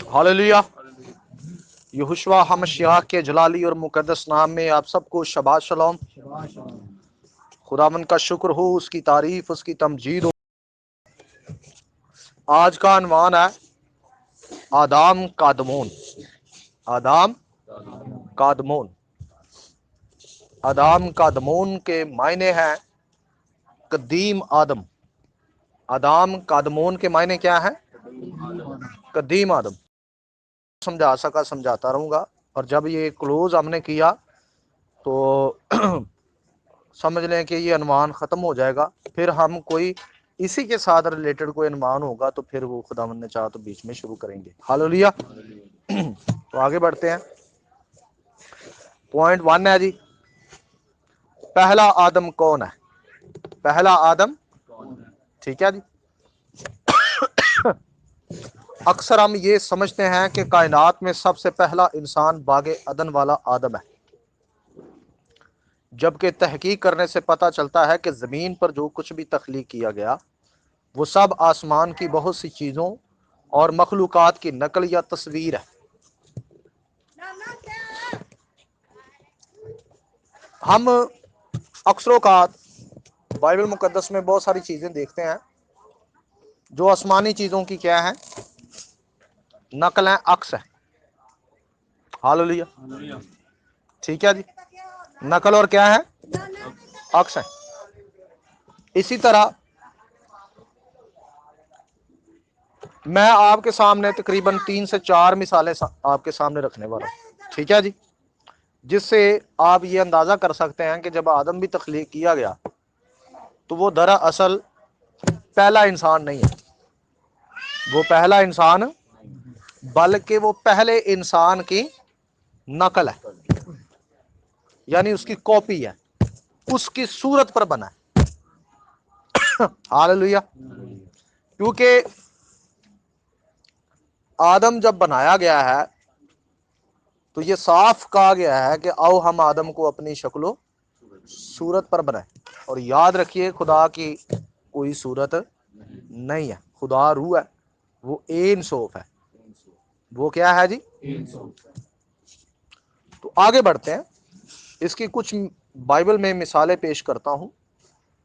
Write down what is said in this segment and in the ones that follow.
Hallelujah. Yehoshua हमशियाह के जलाली और मुकद्दस नाम में आप सबको शबाश शलोम। खुदावन का शुक्र हो, उसकी तारीफ, उसकी तमजीद हो। आज का अनवान है आदाम कादमोन। आदाम कादमोन। आदाम कादमोन के मायने हैं कदीम आदम। आदाम कादमोन के मायने क्या है? कदीम आदम। समझा सका समझाता रहूंगा, और जब ये क्लोज हमने किया तो समझ लें कि ये अनुमान खत्म हो जाएगा। फिर हम कोई इसी के साथ रिलेटेड कोई अनुमान होगा तो फिर वो खुदावंद ने चाहा तो बीच में शुरू करेंगे। हालेलुया। तो आगे बढ़ते हैं। पॉइंट 1 है जी, पहला आदम कौन है? पहला आदम, ठीक है जी। अक्सर हम ये समझते हैं कि कायनात में सबसे पहला इंसान बागे अदन वाला आदम है, जबकि तहकीक करने से पता चलता है कि ज़मीन पर जो कुछ भी तख्लीक किया गया वो सब आसमान की बहुत सी चीज़ों और मखलूकात की नकल या तस्वीर है। हम अक्सरों का बाइबल मुकद्दस में बहुत सारी चीज़ें देखते हैं जो आसमानी चीज़ों की क्या है? नकल है, अक्स है। हालेलुया, ठीक है जी। नकल और क्या है? अक्स है। इसी तरह मैं आपके सामने तकरीबन 3 से 4 मिसालें आपके सामने रखने वाला हूं, ठीक है जी, जिससे आप ये अंदाजा कर सकते हैं कि जब आदम भी तख्लीक किया गया तो वो दरअसल पहला इंसान नहीं है। वो पहला इंसान, बल्कि वो पहले इंसान की नकल है, यानी उसकी कॉपी है, उसकी सूरत पर बना है। हालेलुया। क्योंकि आदम जब बनाया गया है तो ये साफ कहा गया है कि आओ हम आदम को अपनी शक्लो सूरत पर बनाए। और याद रखिए, खुदा की कोई सूरत नहीं है। खुदा रूह है, वो इनसोफ है। वो क्या है जी? तो आगे बढ़ते हैं, इसकी कुछ बाइबल में मिसालें पेश करता हूं।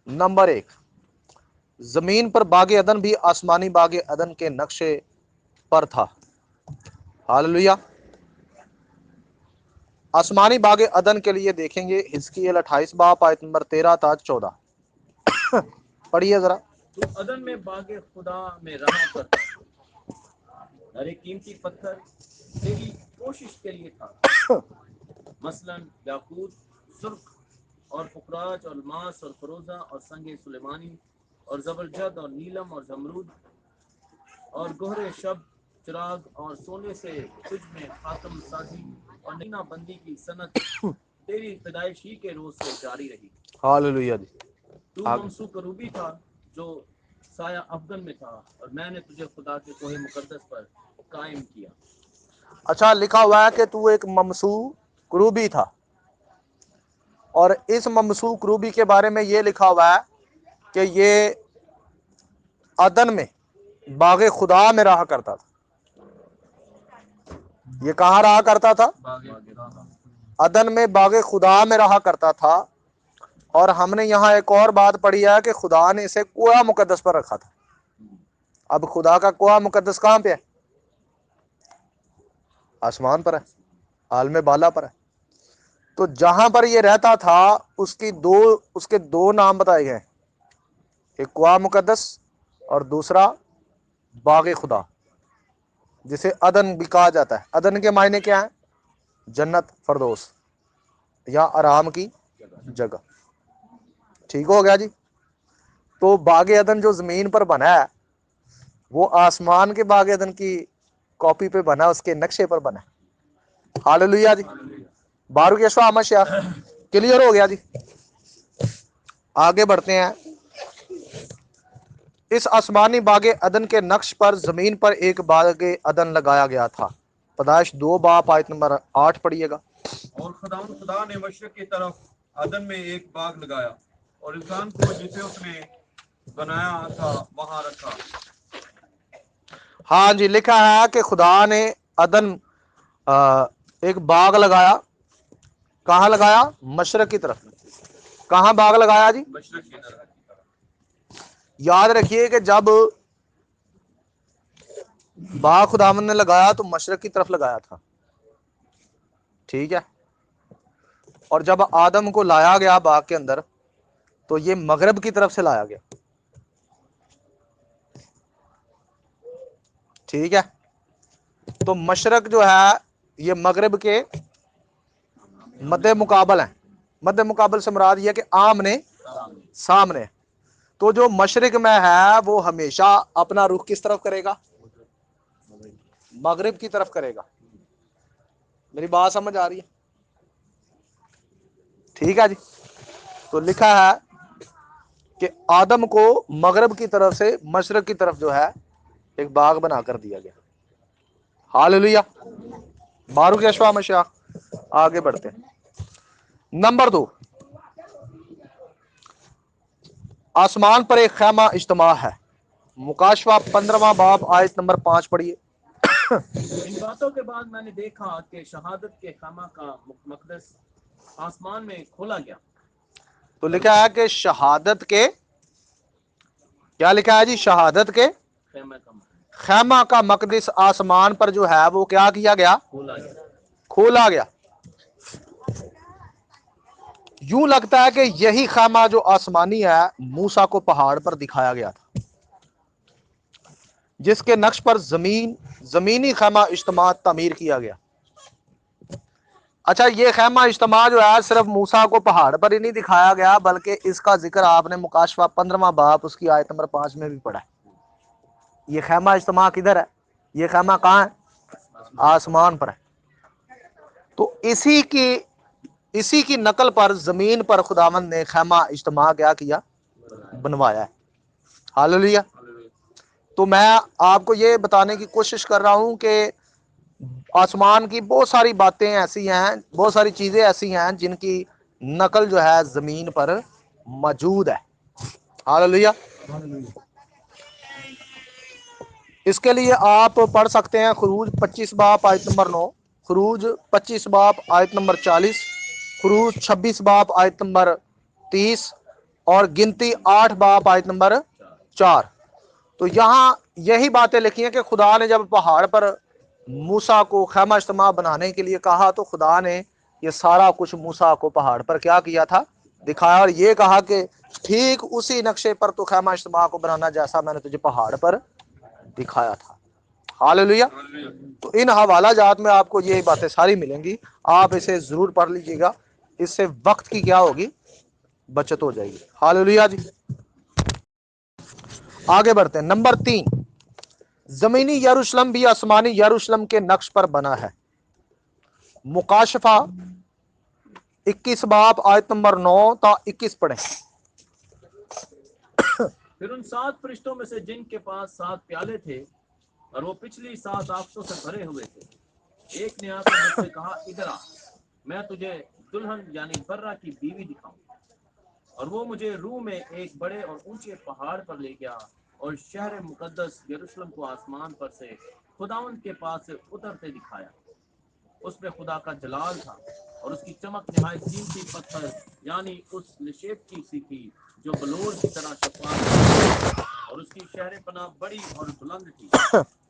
नंबर 1, जमीन पर बागे अदन भी आसमानी बागे अदन के नक्शे पर था। हालेलुया। आसमानी बागे अदन के लिए देखेंगे हिजकिय्येल 28 बाब आयत नंबर 13 था 14। पढ़िए जरा। तो अदन में बागे खुदा में रहा करता, हर एक कीमती पत्थर तेरी कोशिश के लिए था, मसलन याकूत, सुर्ख और पुखराज और मास और फरोजा और संगे सुलेमानी और जबरजद और नीलम और जमरूद और गोहरे शब चिराग और सोने से तुझ में खातम साजी और नीना बंदी की सनत तेरी पैदाइश ही के रोज से जारी रही। हालेलुया जी। तू ममसू करूबी था जो साया अफगन में था, और मैंने तुझे खुदा के कोहे मुकद्दस पर कायम किया। अच्छा, लिखा हुआ है कि तू एक ममसू क्रूबी था, और इस ममसू क्रूबी के बारे में ये लिखा हुआ है कि ये अदन में बागे खुदा में रहा करता था। ये कहाँ रहा करता था? अदन में बागे खुदा में रहा करता था। और हमने यहाँ एक और बात पढ़ी है कि खुदा ने इसे कुआ मुकद्दस पर रखा था। अब खुदा का कुआ मुकद्दस कहाँ पे है? आसमान पर है, आलम बाला पर है। तो जहां पर ये रहता था उसके दो नाम बताए गए, एक कुआ मुकद्दस और दूसरा बागे खुदा, जिसे अदन भी कहा जाता है। अदन के मायने क्या है? जन्नत, फरदौस या आराम की जगह। ठीक हो गया जी। तो बागे अदन जो जमीन पर बना है वो आसमान के बागे अदन की कॉपी पे बना, उसके नक्शे पर बना। हालेलुया जी। बारू के मशिया क्लियर हो गया जी। आगे बढ़ते हैं। इस आसमानी बागे अदन के नक्श पर जमीन पर एक बागे अदन लगाया गया था। पैदाइश 2 बाब आयत नंबर 8 पढ़िएगा। और खुदा ने मशरक की तरफ अदन में एक बाग लगाया और इंसान को जिसे उसने बनाया था वहां रखा। ہاں جی، لکھا ہے کہ خدا نے عدن ایک باغ لگایا. کہاں لگایا؟ مشرق کی طرف. کہاں باغ لگایا جی؟ مشرق کی طرف. یاد رکھیے کہ جب باغ خداوند نے لگایا تو مشرق کی طرف لگایا تھا. ٹھیک ہے. اور جب آدم کو لایا گیا باغ کے اندر تو یہ مغرب کی طرف سے لایا گیا. ٹھیک ہے. تو مشرق جو ہے یہ مغرب کے مد مقابل ہے. مد مقابل سے مراد یہ کہ آمنے سامنے. تو جو مشرق میں ہے وہ ہمیشہ اپنا رخ کس طرف کرے گا؟ مغرب کی طرف کرے گا. میری بات سمجھ آ رہی ہے؟ ٹھیک ہے جی. تو لکھا ہے کہ آدم کو مغرب کی طرف سے مشرق کی طرف جو ہے ایک باغ بنا کر دیا گیا. ہاللیلویہ. باروک یشوع مسیح. آگے بڑھتے ہیں. نمبر 2، آسمان پر ایک خیمہ اجتماع ہے. مکاشفہ 15واں باب آیت نمبر 5 پڑھیے. ان باتوں کے بعد میں نے دیکھا کہ شہادت کے خیمہ کا مقدس آسمان میں کھولا گیا. تو لکھا ہے کہ شہادت کے، کیا لکھا ہے جی؟ شہادت کے خیمہ کا مقدس خیمہ کا مقدس آسمان پر جو ہے وہ کیا کیا گیا؟ کھولا گیا. کھولا گیا. یوں لگتا ہے کہ یہی خیمہ جو آسمانی ہے موسیٰ کو پہاڑ پر دکھایا گیا تھا، جس کے نقش پر زمینی خیمہ اجتماع تعمیر کیا گیا. اچھا، یہ خیمہ اجتماع جو ہے صرف موسیٰ کو پہاڑ پر ہی نہیں دکھایا گیا بلکہ اس کا ذکر آپ نے مکاشفہ 15واں باب اس کی آیت نمبر 5 میں بھی پڑھا ہے. یہ خیمہ اجتماع کدھر ہے؟ یہ خیمہ کہاں ہے؟ آسمان پر ہے. تو اسی کی نقل پر زمین پر خداوند نے خیمہ اجتماع کیا بنوایا ہے. ہاللیلویہ. تو میں آپ کو یہ بتانے کی کوشش کر رہا ہوں کہ آسمان کی بہت ساری باتیں ایسی ہیں، بہت ساری چیزیں ایسی ہیں جن کی نقل جو ہے زمین پر موجود ہے. ہاللیلویہ. اس کے لیے آپ پڑھ سکتے ہیں خروج 25 باب آیت نمبر 9، خروج 25 باب آیت نمبر 40، خروج 26 باب آیت نمبر 30 اور گنتی 8 باب آیت نمبر 4. تو یہاں یہی باتیں لکھی ہیں کہ خدا نے جب پہاڑ پر موسیٰ کو خیمہ اجتماع بنانے کے لیے کہا تو خدا نے یہ سارا کچھ موسیٰ کو پہاڑ پر کیا تھا؟ دکھایا، اور یہ کہا کہ ٹھیک اسی نقشے پر تو خیمہ اجتماع کو بنانا جیسا میں نے تجھے پہاڑ پر دکھایا تھا. ہاللیلویہ. تو ان حوالہ جات میں آپ کو یہ باتیں ساری ملیں گی، آپ اسے ضرور پڑھ لیجیے گا. اس سے وقت کی کیا ہوگی؟ بچت ہو جائے گی. ہاللیلویہ جی. آگے بڑھتے ہیں. نمبر 3، زمینی یروشلم بھی آسمانی یروشلم کے نقش پر بنا ہے. مکاشفہ 21 باب آیت نمبر 9 تا 21 پڑھیں. پھر ان 7 فرشتوں میں سے جن کے پاس 7 پیالے تھے اور وہ پچھلی 7 آفتوں سے بھرے ہوئے تھے، ایک نے آ کر مجھ سے کہا، ادھر آ، میں تجھے دلہن یعنی برہ کی بیوی دکھاؤں. اور وہ مجھے روح میں ایک بڑے اور اونچے پہاڑ پر لے گیا اور شہر مقدس یروشلم کو آسمان پر سے خداوند کے پاس سے اترتے دکھایا. اس میں خدا کا جلال تھا اور اس کی چمک نہایت قیمتی پتھر یعنی اس نشیب سی تھی جو بلور کی طرح شفاف تھی. اور اس کی شہر پناہ بڑی اور بلند تھی،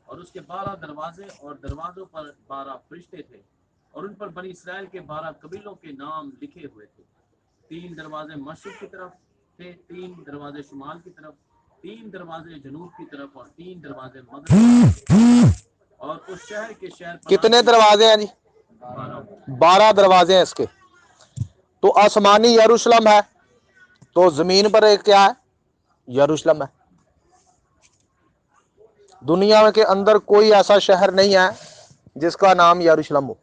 اور اس کے 12 دروازے اور دروازوں پر 12 فرشتے تھے، اور ان پر بنی اسرائیل کے 12 قبیلوں کے نام لکھے ہوئے تھے. 3 دروازے مشرق کی طرف تھے، 3 دروازے شمال کی طرف، 3 دروازے جنوب کی طرف اور 3 دروازے مغرب کی طرف. اور اس شہر کے شہر کتنے دروازے ہیں جی؟ 12 دروازے ہیں اس کے. تو آسمانی یروشلم ہے، تو زمین پر ایک کیا ہے؟ یروشلم ہے. دنیا کے اندر کوئی ایسا شہر نہیں ہے جس کا نام یروشلم ہو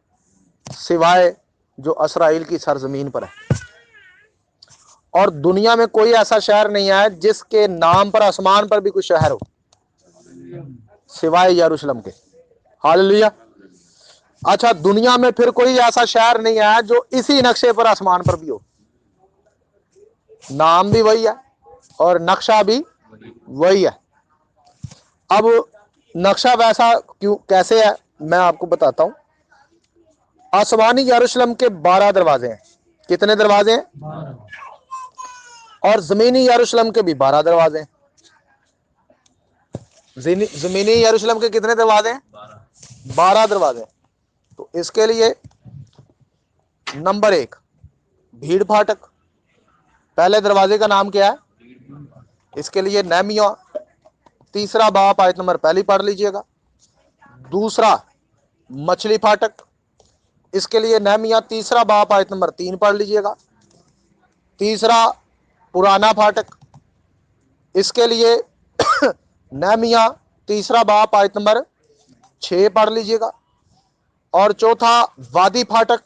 سوائے جو اسرائیل کی سرزمین پر ہے. اور دنیا میں کوئی ایسا شہر نہیں ہے جس کے نام پر آسمان پر بھی کوئی شہر ہو سوائے یروشلم کے. ہاللیلویہ. اچھا، دنیا میں پھر کوئی ایسا شہر نہیں ہے جو اسی نقشے پر آسمان پر بھی ہو. نام بھی وہی ہے اور نقشہ بھی وہی ہے. اب नक्शा वैसा क्यों कैसे है मैं आपको बताता हूं। आसमानी यरूशलेम के 12 दरवाजे हैं। कितने दरवाजे हैं? और जमीनी यरूशलेम के भी 12 दरवाजे हैं। जमीनी यरूशलेम के कितने दरवाजे हैं? 12 दरवाजे। तो इसके लिए नंबर 1 भीड़ फाटक, पहले दरवाजे का नाम क्या है? इसके लिए नेहमिया तीसरा बाब आयत नंबर पहली पढ़ लीजिएगा। दूसरा मछली फाटक, इसके लिए नेहमिया तीसरा बाब आयत नंबर 3 पढ़ लीजिएगा। तीसरा पुराना फाटक, इसके लिए नेहमिया तीसरा बाब आयत नंबर 6 पढ़ लीजिएगा। और चौथा वादी फाटक,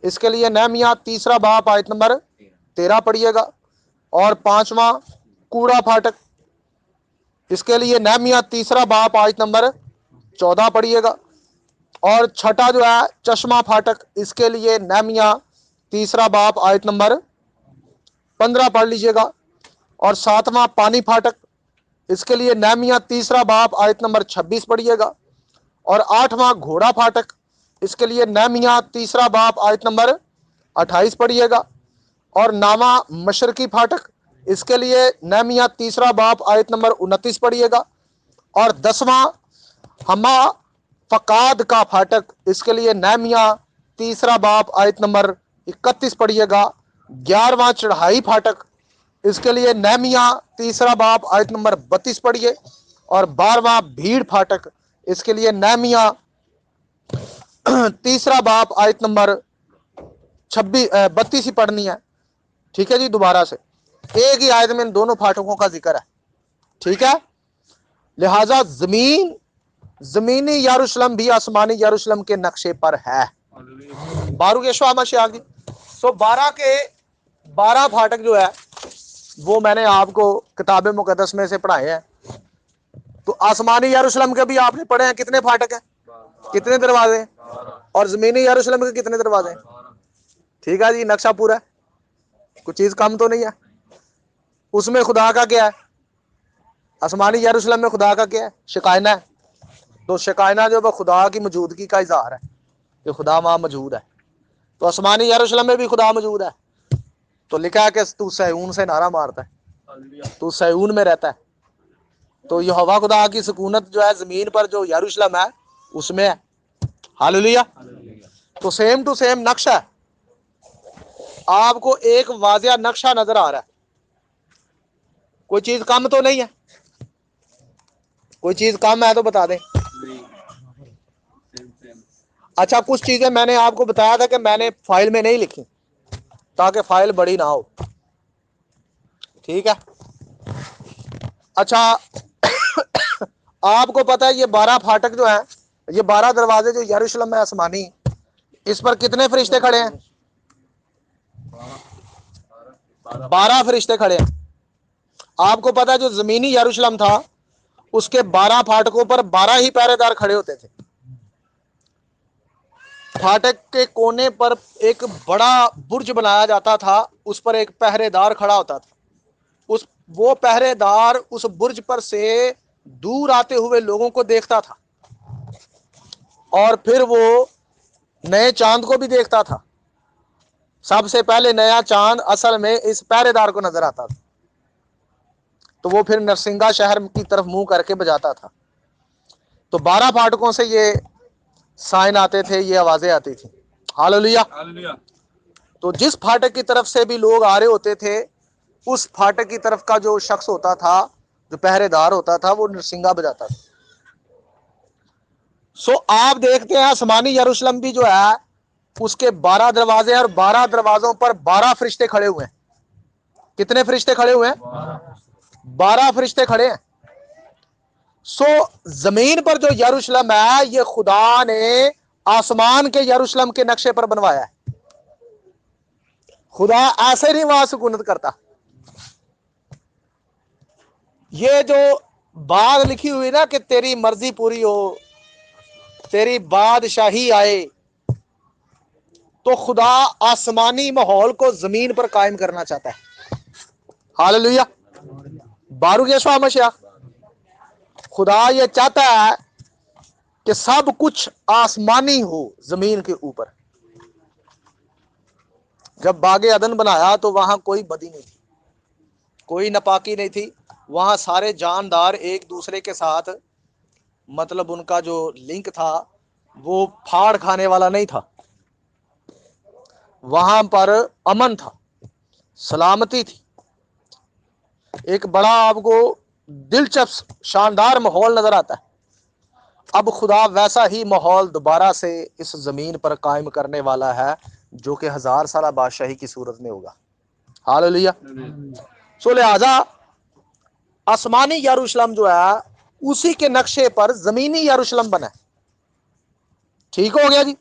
इसके लिए नेहमिया तीसरा बाब आयत नंबर 13 पढ़िएगा। और पांचवा कूड़ा फाटक, इसके लिए नेहमिया तीसरा बाब आयत नंबर 14 पढ़िएगा। और छठा जो है चश्मा फाटक, इसके लिए नेहमिया तीसरा बाब आयत नंबर 15 पढ़ लीजिएगा। और सातवां पानी फाटक, इसके लिए नेहमिया तीसरा बाब आयत नंबर 26 पढ़िएगा। और आठवां घोड़ा फाटक, इसके लिए नेहमिया तीसरा बाब आयत नंबर 28 पढ़िएगा। और नावा मशरकी फाटक, इसके लिए नेहमिया तीसरा बाब आयत नंबर 29 पढ़िएगा। और 10वां हमा फकाद का फाटक, इसके लिए नेहमिया तीसरा बाब आयत नंबर 31 पढ़िएगा। 11वां चढ़ाई फाटक, इसके लिए नेहमिया तीसरा बाब आयत नंबर 32 पढ़िए। और 12वां भीड़ फाटक, इसके लिए नेहमिया तीसरा बाब आयत नंबर 32 ही पढ़नी है। ठीक है जी, दोबारा से एक ही आयत में इन दोनों फाटकों का जिक्र है। ठीक है, लिहाजा जमीनी यरूशलेम भी आसमानी यरूशलेम के नक्शे पर है। बारूक यशवा मशीह की। सो 12 के 12 फाटक जो है वो मैंने आपको किताब मुकद्दस में से पढ़ाए हैं। तो आसमानी यरूशलेम के भी आपने पढ़े हैं। कितने फाटक हैं? कितने दरवाजे? और जमीनी यरूशलेम के कितने दरवाजे? ठीक है जी, नक्शा पूरा है, कुछ चीज कम तो नहीं है। उसमें खुदा का क्या है? आसमानी यरूशलेम में खुदा का क्या है? शिकायना है। तो शिकायना जो है खुदा की मौजूदगी का इजहार है कि खुदा वहां मौजूद है। तो आसमानी यरूशलेम में भी खुदा मौजूद है। तो लिखा है कि तू सैऊन से नारा मारता है, तू सैऊन में रहता है। तो यहोवा खुदा की सुकूनत जो है जमीन पर जो यरूशलेम है उसमें है। हालेलुया। तो सेम टू सेम नक्शा है। आपको एक वाजिया नक्शा नजर आ रहा है, कोई चीज कम तो नहीं है? कोई चीज कम है तो बता दें। अच्छा, कुछ चीजें मैंने आपको बताया था कि मैंने फाइल में नहीं लिखी ताकि फाइल बड़ी ना हो। ठीक है, अच्छा आपको पता है ये 12 फाटक जो है, ये 12 दरवाजे जो यरूशलेम में आसमानी, इस पर कितने फरिश्ते खड़े हैं? 12 फरिश्ते खड़े हैं। आपको पता है जो जमीनी यरूशलेम था उसके 12 फाटकों पर 12 ही पहरेदार खड़े होते थे। फाटक के कोने पर एक बड़ा बुर्ज बनाया जाता था, उस पर एक पहरेदार खड़ा होता था। वो पहरेदार उस बुर्ज पर से दूर आते हुए लोगों को देखता था और फिर वो नए चांद को भी देखता था। सबसे पहले नया चांद असल में इस पहरेदार को नजर आता था, तो वो फिर नरसिंगा शहर की तरफ मुंह करके बजाता था। तो 12 फाटकों से ये साइन आते थे, ये आवाजें आती थी। हालेलुया। तो जिस फाटक की तरफ से भी लोग आ रहे होते थे, उस फाटक की तरफ का जो शख्स होता था, जो पहरेदार होता था, वो नरसिंगा बजाता था। सो आप देखते हैं आसमानी यरूशलेम भी जो है उसके 12 दरवाजे हैं और 12 दरवाजों पर 12 फरिश्ते खड़े हुए हैं। कितने फरिश्ते खड़े हुए हैं? 12 फरिश्ते खड़े हैं। सो जमीन पर जो यरूशलेम है ये खुदा ने आसमान के यरूशलेम के नक्शे पर बनवाया है। खुदा ऐसे नहीं वहां सुकूनत करता। ये जो बात लिखी हुई ना कि तेरी मर्जी पूरी हो, तेरी बादशाही आए, तो खुदा आसमानी माहौल को जमीन पर कायम करना चाहता है। हालेलुया। बारूक यशवा मसीह। خدا یہ چاہتا ہے کہ سب کچھ آسمانی ہو زمین کے اوپر. جب باغ عدن بنایا تو وہاں کوئی بدی نہیں تھی, کوئی ناپاکی نہیں تھی. وہاں سارے جاندار ایک دوسرے کے ساتھ, مطلب ان کا جو لنک تھا وہ پھاڑ کھانے والا نہیں تھا. وہاں پر امن تھا, سلامتی تھی. ایک بڑا آپ کو دلچسپ شاندار ماحول نظر آتا ہے. اب خدا ویسا ہی ماحول دوبارہ سے اس زمین پر قائم کرنے والا ہے جو کہ 1000 سالہ بادشاہی کی صورت میں ہوگا. ہاللویہ. سو لہذا آسمانی یروشلم جو ہے اسی کے نقشے پر زمینی یروشلم بنا ہے. ٹھیک ہو گیا جی.